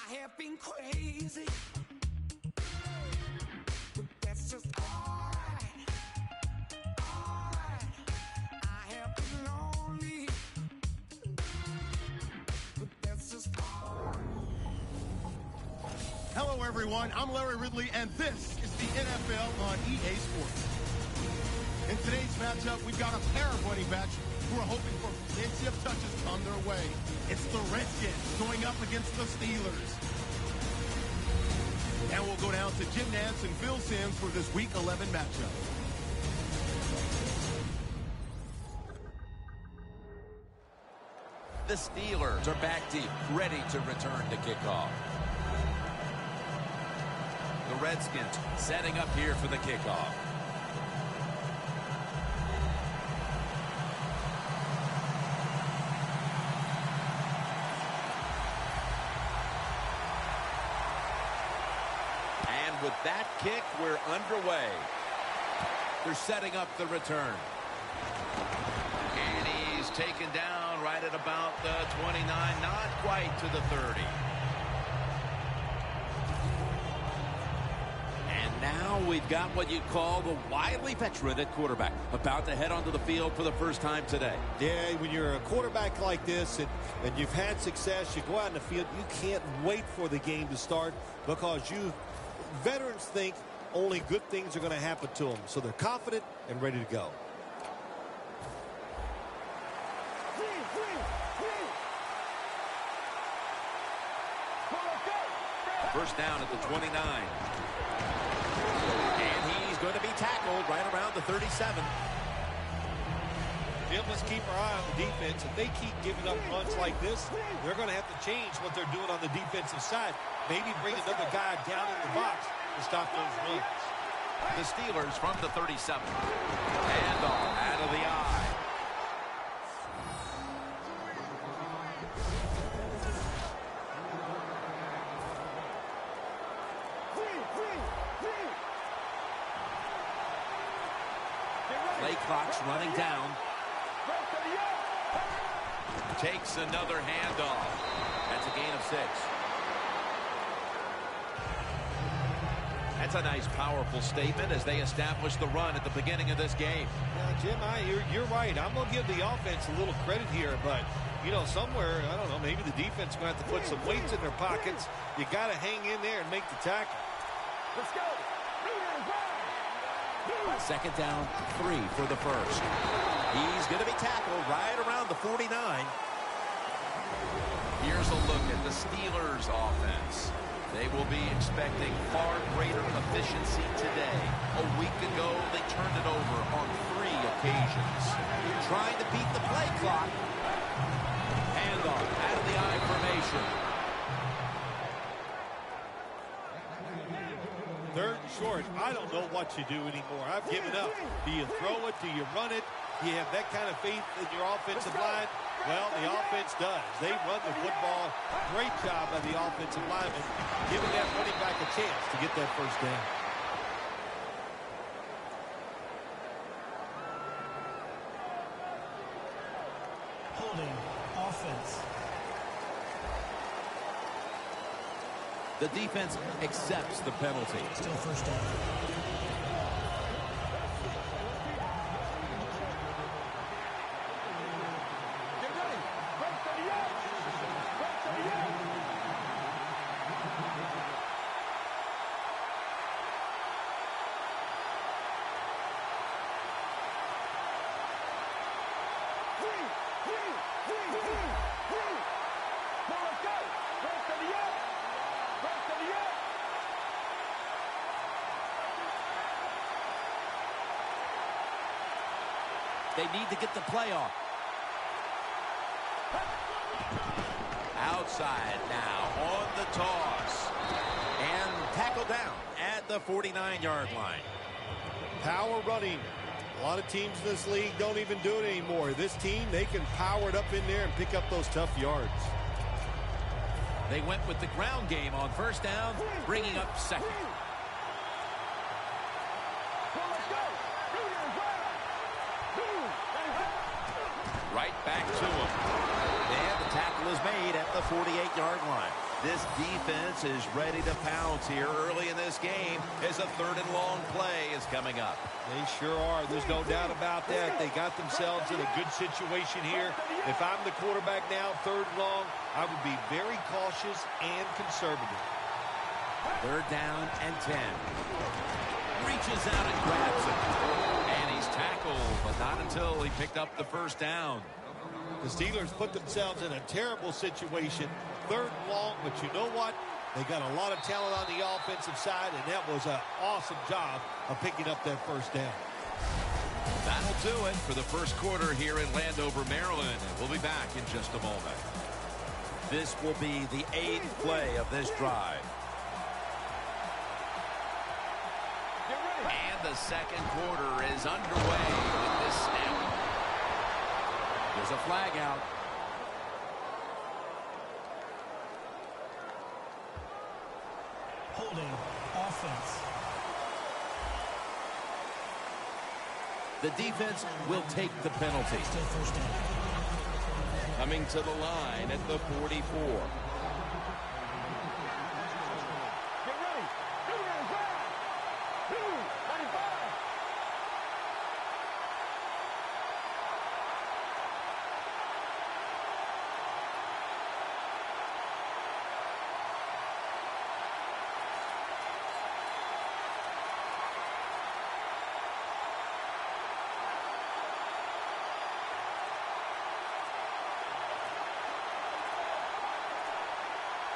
I have been crazy, but that's just alright. Alright. I have been lonely, but that's just alright. Hello, everyone. I'm Larry Ridley, and this is the NFL on EA Sports. In today's matchup, we've got a pair of running backs who are hoping for plenty of touches come their way. It's the Redskins going up against the Steelers. And we'll go down to Jim Nantz and Phil Simms for this Week 11 matchup. The Steelers are back deep, ready to return to kickoff. The Redskins setting up here for the kickoff. And with that kick, we're underway. They're setting up the return. And he's taken down right at about the 29, not quite to the 30. And now we've got what you'd call the wily veteran at quarterback, about to head onto the field for the first time today. Yeah, when you're a quarterback like this and you've had success, you go out in the field, you can't wait for the game to start because veterans think only good things are going to happen to them. So they're confident and ready to go. First down at the 29. And he's going to be tackled right around the 37. Jim, let's keep our eye on the defense. If they keep giving up runs like this, they're going to have to change what they're doing on the defensive side. Maybe bring another guy down in the box to stop those runs. The Steelers from the 37. And out of the eye. Play clock's running down. Takes another handoff. That's a gain of 6. That's a nice, powerful statement as they establish the run at the beginning of this game. Yeah, Jim, you're right. I'm going to give the offense a little credit here, but, you know, somewhere, I don't know, maybe the defense is going to have to put some weights in their pockets. You got to hang in there and make the tackle. Let's go. Second down, 3 for the first. He's going to be tackled right around the 49. Here's a look at the Steelers' offense. They will be expecting far greater efficiency today. A week ago, they turned it over on 3 occasions. Trying to beat the play clock. Handoff out of the I formation. Third and short, I don't know what you do anymore. I've given up. Do you throw it? Do you run it? Do you have that kind of faith in your offensive line? Well, the offense does. They run the football. Great job by the offensive lineman, giving that running back a chance to get that first down. Holding offense. The defense accepts the penalty. Still first down. They need to get the play off. Outside now on the toss. And tackle down at the 49-yard line. Power running. A lot of teams in this league don't even do it anymore. This team, they can power it up in there and pick up those tough yards. They went with the ground game on first down, bringing up second. Right back to him. And the tackle is made at the 48-yard line. This defense is ready to pounce here early in this game as a 3rd and long play is coming up. They sure are. There's no doubt about that. They got themselves in a good situation here. If I'm the quarterback now, 3rd and long, I would be very cautious and conservative. 3rd down and 10. Reaches out and grabs it. And he's tackled, but not until he picked up the 1st down. The Steelers put themselves in a terrible situation. 3rd and long, but you know what? They got a lot of talent on the offensive side, and that was an awesome job of picking up that 1st down. That'll do it for the 1st quarter here in Landover, Maryland. We'll be back in just a moment. This will be the 8th play of this drive. And the 2nd quarter is underway with this snap. There's a flag out. Holding offense. The defense will take the penalty. Still 1st down. Coming to the line at the 44.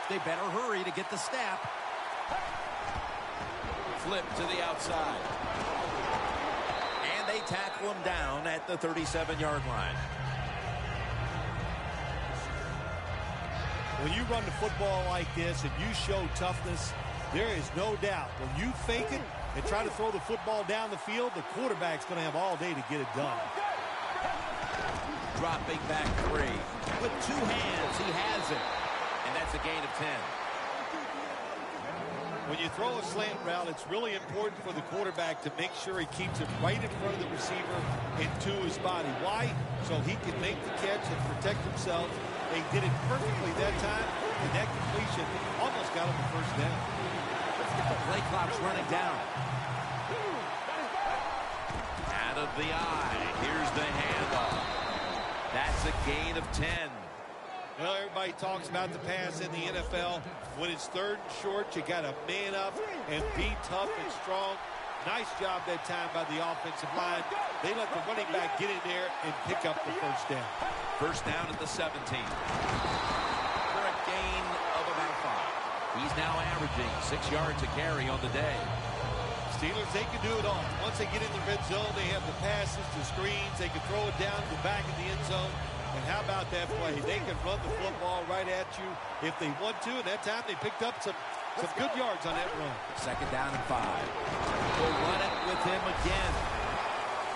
They better hurry to get the snap. Flip to the outside. And they tackle him down at the 37-yard line. When you run the football like this and you show toughness, there is no doubt. When you fake it and try to throw the football down the field, the quarterback's going to have all day to get it done. Dropping back 3. With 2 hands, he has it. And that's a gain of 10. When you throw a slant route, it's really important for the quarterback to make sure he keeps it right in front of the receiver and to his body. Why? So he can make the catch and protect himself. They did it perfectly that time, and that completion almost got him the 1st down. The play clock's running down. Out of the eye. Here's the handoff. That's a gain of 10. Well, everybody talks about the pass in the NFL. When it's 3rd and short, you got to man up and be tough and strong. Nice job that time by the offensive line. They let the running back get in there and pick up the 1st down. 1st down at the 17. For a gain of about 5. He's now averaging 6 yards a carry on the day. Steelers, they can do it all. Once they get in the red zone, they have the passes, the screens. They can throw it down to the back of the end zone. And how about that play? They can run the football right at you if they want to. And that time they picked up some good yards on that run. 2nd down and 5. We'll run it with him again.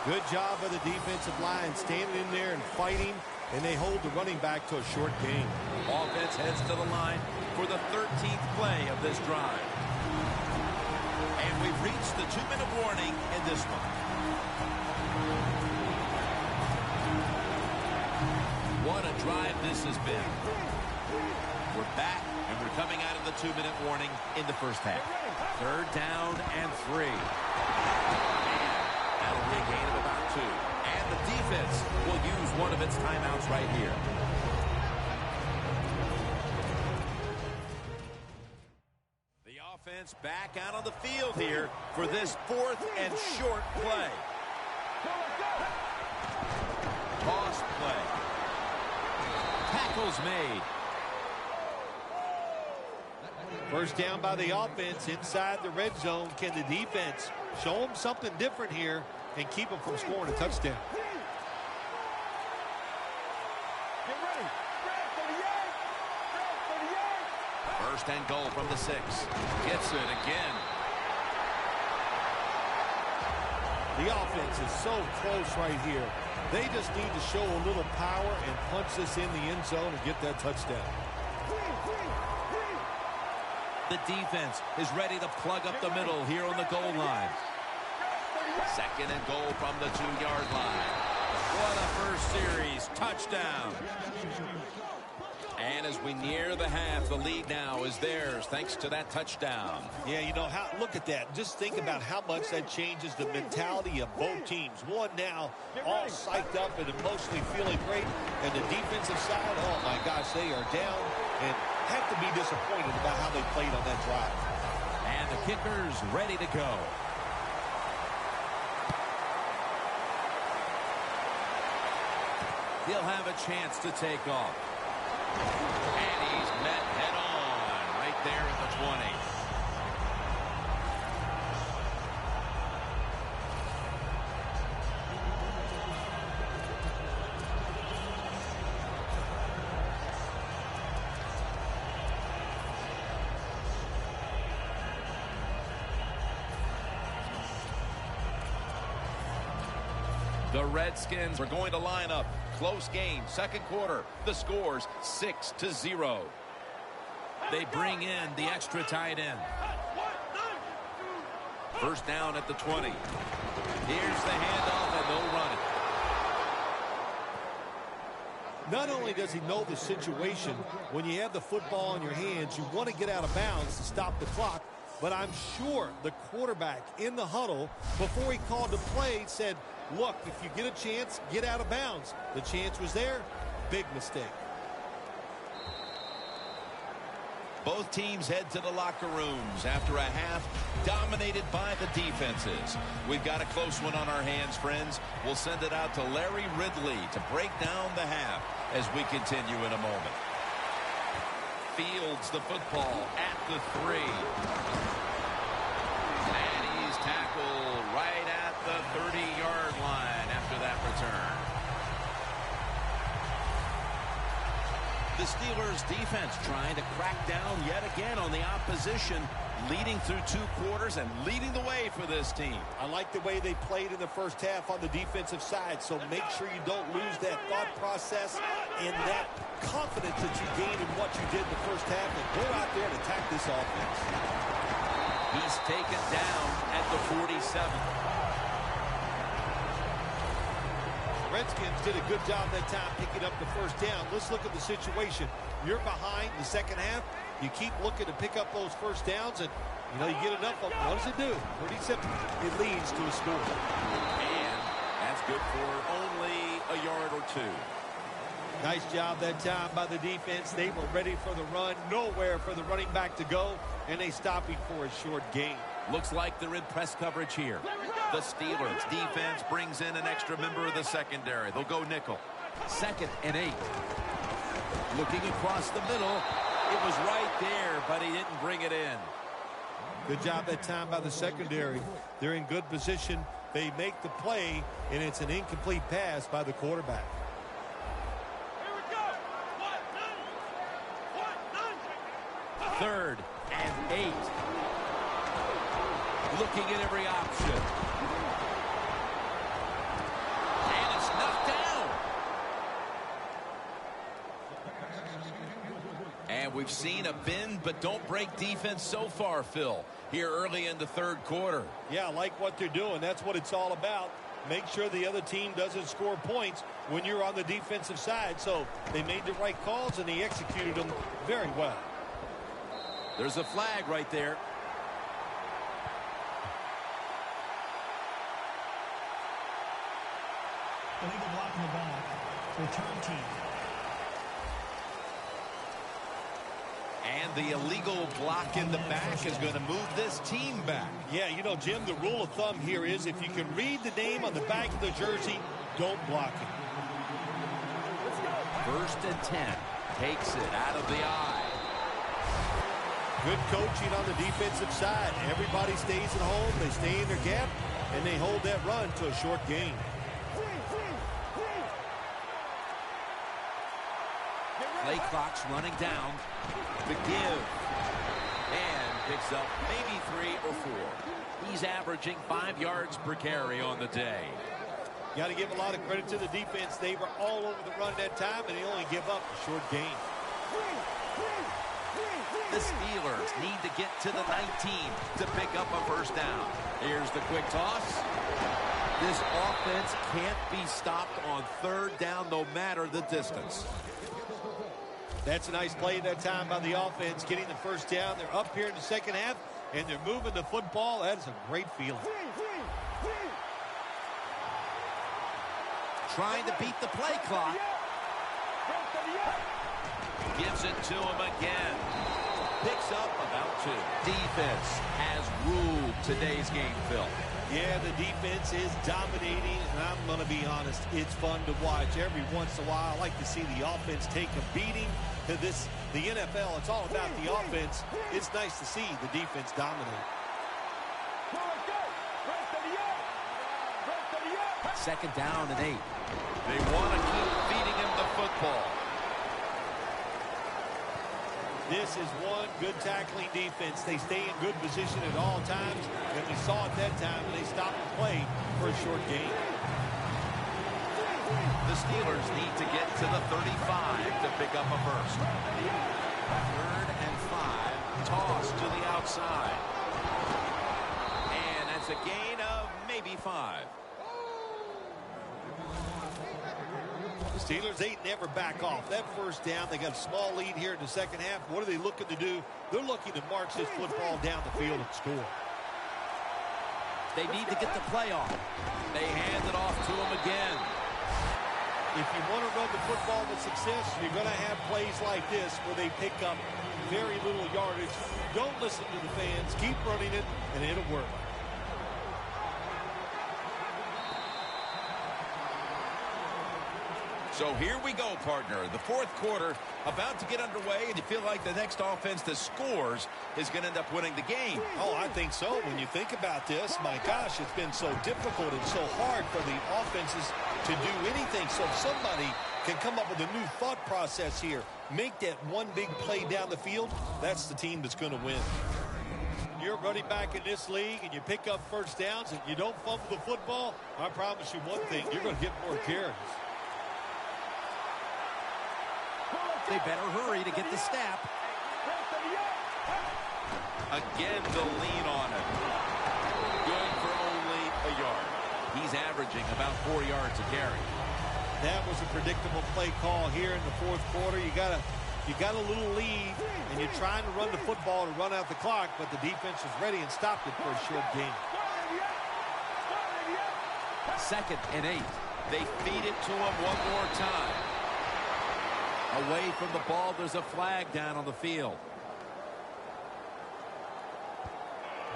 Good job by the defensive line standing in there and fighting. And they hold the running back to a short gain. Offense heads to the line for the 13th play of this drive. And we've reached the 2-minute warning in this one. What a drive this has been. We're back, and we're coming out of the 2-minute warning in the 1st half. 3rd down and 3. And that'll be a gain of about 2. And the defense will use one of its timeouts right here. The offense back out on the field here for this 4th and short play. Toss play. Tackles made. 1st down by the offense inside the red zone. Can the defense show them something different here and keep them from scoring a touchdown? Get ready. 1st and goal from the 6. Gets it again. The offense is so close right here. They just need to show a little power and punch this in the end zone and get that touchdown. The defense is ready to plug up the middle here on the goal line. 2nd and goal from the 2-yard line. What a first series touchdown. And as we near the half, the lead now is theirs thanks to that touchdown. Yeah, you know, look at that. Just think about how much that changes the mentality of both teams. One now all psyched up and emotionally feeling great. And the defensive side, oh my gosh, they are down and have to be disappointed about how they played on that drive. And the kicker's ready to go. He'll have a chance to take off. And he's met head on right there at the 20. The Redskins are going to line up. Close game, second quarter. The score's 6-0. They bring in the extra tight end. First down at the 20. Here's the handoff, and they'll run it. Not only does he know the situation, when you have the football in your hands, you want to get out of bounds to stop the clock. But I'm sure the quarterback in the huddle, before he called the play, said, look, if you get a chance, get out of bounds. The chance was there. Big mistake. Both teams head to the locker rooms after a half dominated by the defenses. We've got a close one on our hands, friends. We'll send it out to Larry Ridley to break down the half as we continue in a moment. Fields the football at the 3. And he's tackled right at the 30-yard line after that return. The Steelers defense trying to crack down yet again on the opposition, leading through 2 quarters and leading the way for this team. I like the way they played in the first half on the defensive side, so make sure you don't lose that thought process and that confidence that you gained in what you did in the first half, and go out there and attack this offense. He's taken down at the 47. Redskins did a good job that time picking up the first down. Let's look at the situation. You're behind the second half. You keep looking to pick up those first downs, and you know you get enough of them. What does it do? Pretty simple. It leads to a score. And that's good for only a yard or 2. Nice job that time by the defense. They were ready for the run. Nowhere for the running back to go, and they stop him for a short gain. Looks like they're in press coverage here. The Steelers defense brings in an extra member of the secondary. They'll go nickel. 2nd and 8. Looking across the middle. It was right there, but he didn't bring it in. Good job that time by the secondary. They're in good position. They make the play, and it's an incomplete pass by the quarterback. 3rd and 8. Looking at every option. And it's knocked down. And we've seen a bend but don't break defense so far, Phil, here early in the 3rd quarter. Yeah, I like what they're doing. That's what it's all about. Make sure the other team doesn't score points when you're on the defensive side. So they made the right calls, and they executed them very well. There's a flag right there. Illegal block in the back. Return team. And the illegal block in the back is going to move this team back. Yeah, you know, Jim, the rule of thumb here is if you can read the name on the back of the jersey, don't block it. 1st and 10. Takes it out of the eye. Good coaching on the defensive side. Everybody stays at home. They stay in their gap, and they hold that run to a short gain. Play clock's running down. The give. And picks up maybe 3 or 4. He's averaging 5 yards per carry on the day. Got to give a lot of credit to the defense. They were all over the run that time, and they only give up a short gain. The Steelers need to get to the 19 to pick up a first down. Here's the quick toss. This offense can't be stopped on third down no matter the distance. That's a nice play that time by the offense, getting the first down. They're up here in the second half, and they're moving the football. That is a great feeling. Trying to beat the play clock. Gives it to him again. Picks up about 2. Defense has ruled today's game, Phil. Yeah, the defense is dominating, and I'm going to be honest, it's fun to watch. Every once in a while, I like to see the offense take a beating to this. The NFL, it's all about the offense. It's nice to see the defense dominate. Second down and 8. They want to keep feeding him the football. This is one good tackling defense. They stay in good position at all times, and we saw it that time when they stopped the play for a short gain. The Steelers need to get to the 35 to pick up a first. 3rd and 5. Toss to the outside. And that's a gain of maybe 5. The Steelers, they never back off. That first down, they got a small lead here in the second half. What are they looking to do? They're looking to march this football down the field and score. They need to get the play off. They hand it off to him again. If you want to run the football with success, you're going to have plays like this where they pick up very little yardage. Don't listen to the fans. Keep running it, and it'll work. So here we go, partner. The fourth quarter about to get underway, and you feel like the next offense that scores is going to end up winning the game. Oh, I think so. When you think about this, my gosh, it's been so difficult and so hard for the offenses to do anything. So if somebody can come up with a new thought process here, make that one big play down the field, that's the team that's going to win. You're running back in this league and you pick up first downs and you don't fumble the football, I promise you one thing, you're going to get more carries. They better hurry to get the snap. Again, the lean on it. Good for only a yard. He's averaging about 4 yards a carry. That was a predictable play call here in the fourth quarter. You got a little lead, and you're trying to run the football to run out the clock, but the defense was ready and stopped it for a short gain. 2nd and 8. They feed it to him one more time. Away from the ball, there's a flag down on the field.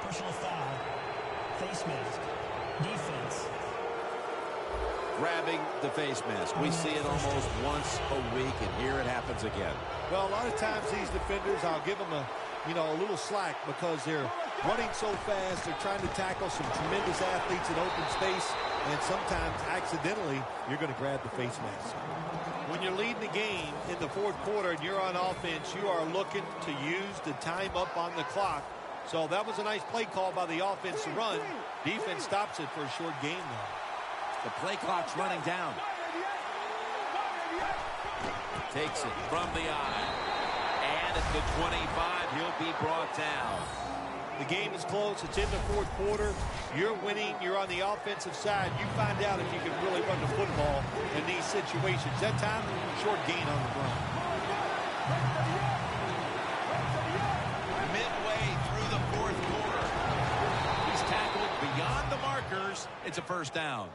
Personal foul. Face mask. Defense. Grabbing the face mask. We see it almost once a week, and here it happens again. Well, a lot of times these defenders, I'll give them a little slack because they're running so fast. They're trying to tackle some tremendous athletes in open space, and sometimes accidentally you're going to grab the face mask. When you're leading the game in the fourth quarter and you're on offense, you are looking to use the time up on the clock. So that was a nice play call by the offense to run. Defense stops it for a short gain now. The play clock's running down. Takes it from the eye. And at the 25, he'll be brought down. The game is close. It's in the fourth quarter. You're winning. You're on the offensive side. You find out if you can really run the football in these situations. That time, short gain on the run. Midway through the fourth quarter. He's tackled beyond the markers. It's a first down.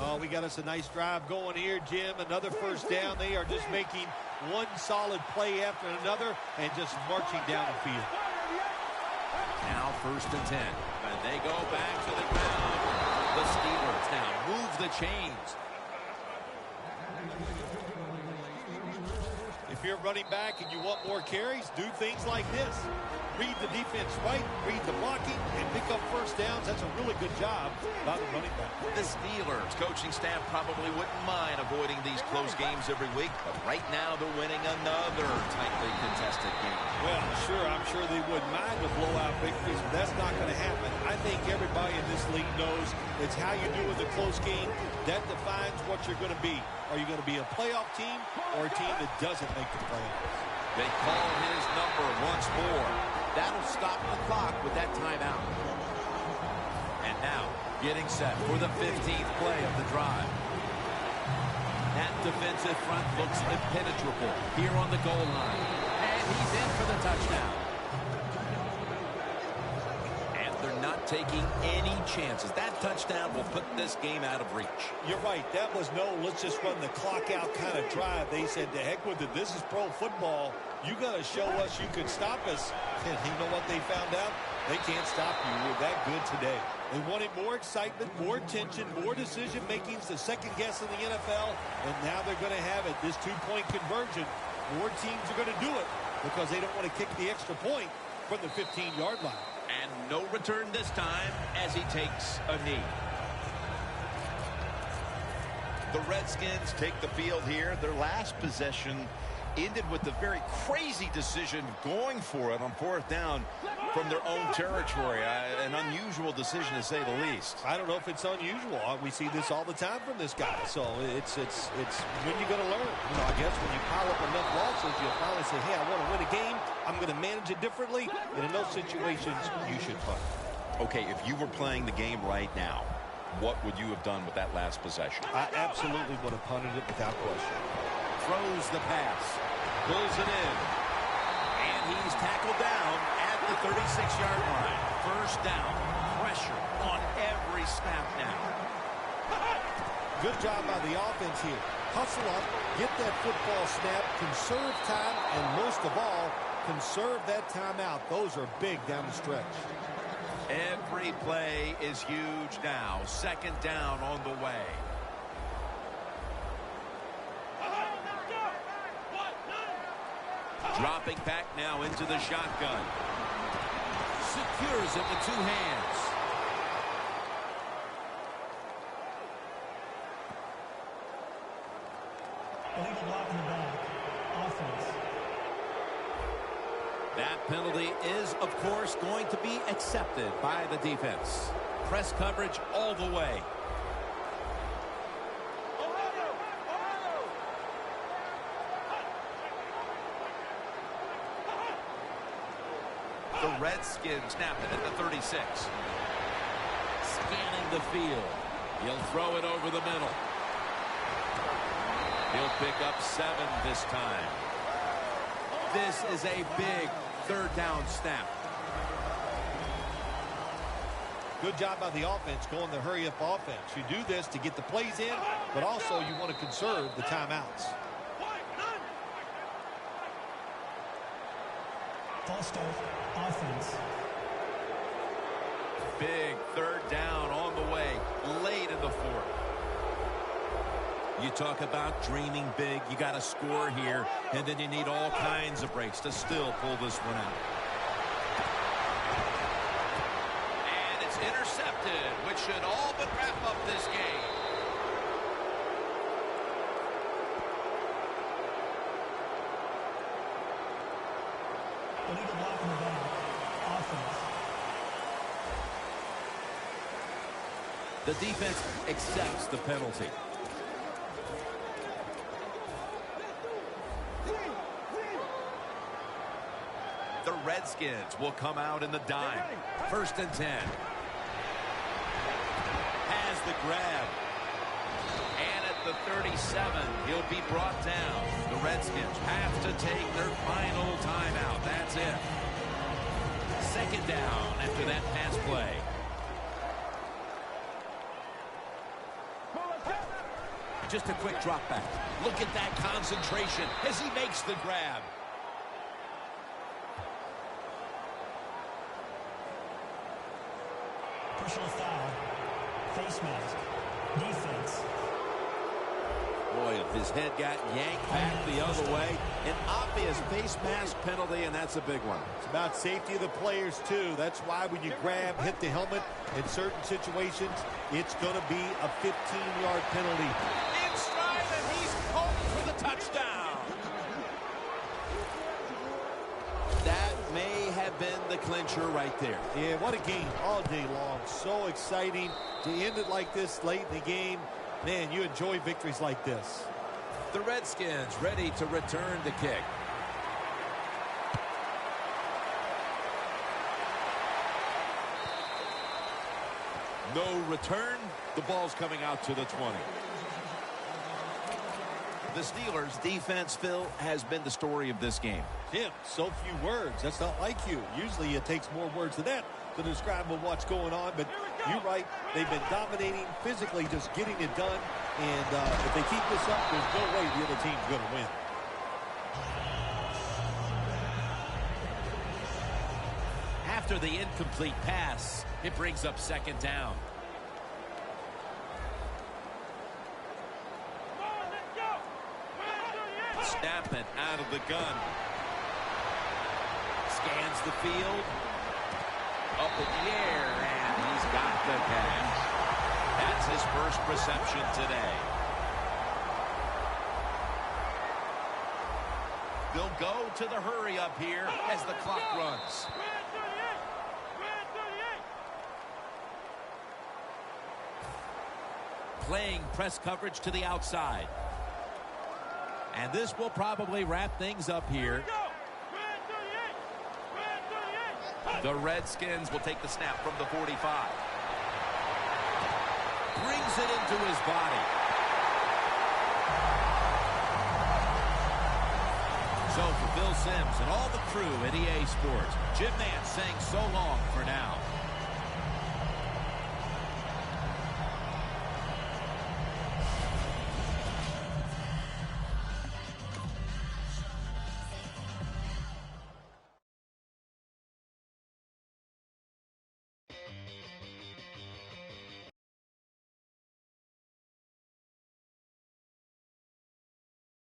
Oh, we got us a nice drive going here, Jim. Another first down. They are just making one solid play after another and just marching down the field. Now 1st and 10. And they go back to the ground. The Steelers now move the chains. If you're running back and you want more carries, do things like this. Read the defense right, read the blocking, and pick up first downs. That's a really good job by the running back. The Steelers coaching staff probably wouldn't mind avoiding these close games every week, but right now they're winning another tightly contested game. Well, sure, I'm sure they wouldn't mind the blowout victories, but that's not going to happen. I think everybody in this league knows it's how you do in the close game. That defines what you're going to be. Are you going to be a playoff team or a team that doesn't make the playoffs? They call his number once more. That'll stop the clock with that timeout. Now, getting set for the 15th play of the drive. That defensive front looks impenetrable here on the goal line. And he's in for the touchdown. And they're not taking any chances. That touchdown will put this game out of reach. You're right. That was no let's just run the clock out kind of drive. They said, to heck with it. This is pro football. You got to show us you can stop us. And you know what they found out? They can't stop you. We're that good today. They wanted more excitement, more tension, more decision-making, the second guess in the NFL, and now they're going to have it. This two-point conversion, more teams are going to do it because they don't want to kick the extra point from the 15-yard line. And no return this time as he takes a knee. The Redskins take the field here. Their last possession ended with the very crazy decision going for it on 4th down from their own territory. An unusual decision, to say the least. I don't know if it's unusual. We see this all the time from this guy. So it's when you're going to learn. You know, I guess when you pile up enough losses, you'll finally say, hey, I want to win a game. I'm going to manage it differently. And in those situations, you should punt. Okay, if you were playing the game right now, what would you have done with that last possession? I absolutely would have punted it without question. Throws the pass. Pulls it in. And he's tackled down at the 36-yard line. First down. Pressure on every snap now. Good job by the offense here. Hustle up, get that football snap, conserve time, and most of all, conserve that timeout. Those are big down the stretch. Every play is huge now. Second down on the way. Dropping back now into the shotgun. Secures it with two hands. Illegal block in the back. Offense. That penalty is, of course, going to be accepted by the defense. Press coverage all the way. The Redskins snap it at the 36. Scanning the field. He'll throw it over the middle. He'll pick up 7 this time. This is a big third down snap. Good job by the offense going the hurry-up offense. You do this to get the plays in, but also you want to conserve the timeouts. False start. Offense. Big third down on the way late in the fourth. You talk about dreaming big. You got to score here, and then you need all kinds of breaks to still pull this one out. And it's intercepted, which should all but wrap up this game. Illegal block in the back. Offense. The defense accepts the penalty. The Redskins will come out in the dime. 1st and 10. Has the grab. And at the 37, he'll be brought down. The Redskins have to take their final timeout. That's it. 2nd down after that pass play. Just a quick drop back. Look at that concentration as he makes the grab. Personal foul. Face mask. Defense. Boy, his head got yanked back the other way. An obvious face mask penalty, and that's a big one. It's about safety of the players, too. That's why when you grab, hit the helmet, in certain situations, it's going to be a 15-yard penalty. In stride, and he's home for the touchdown. That may have been the clincher right there. Yeah, what a game all day long. So exciting to end it like this late in the game. Man, you enjoy victories like this. The Redskins ready to return the kick. No return. The ball's coming out to the 20. The Steelers' defense, Phil, has been the story of this game. Tim, so few words. That's not like you. Usually it takes more words than that to describe what's going on. But you're right. They've been dominating, physically just getting it done. And if they keep this up, there's no way the other team's going to win. After the incomplete pass, it brings up second down. Snap it out of the gun. Scans the field. Up in the air, and he's got the catch. That's his first reception today. They'll go to the hurry up here as the clock runs. Playing press coverage to the outside. And this will probably wrap things up here. The Redskins will take the snap from the 45. Brings it into his body. So for Bill Sims and all the crew at EA Sports, Jim Nance saying so long for now.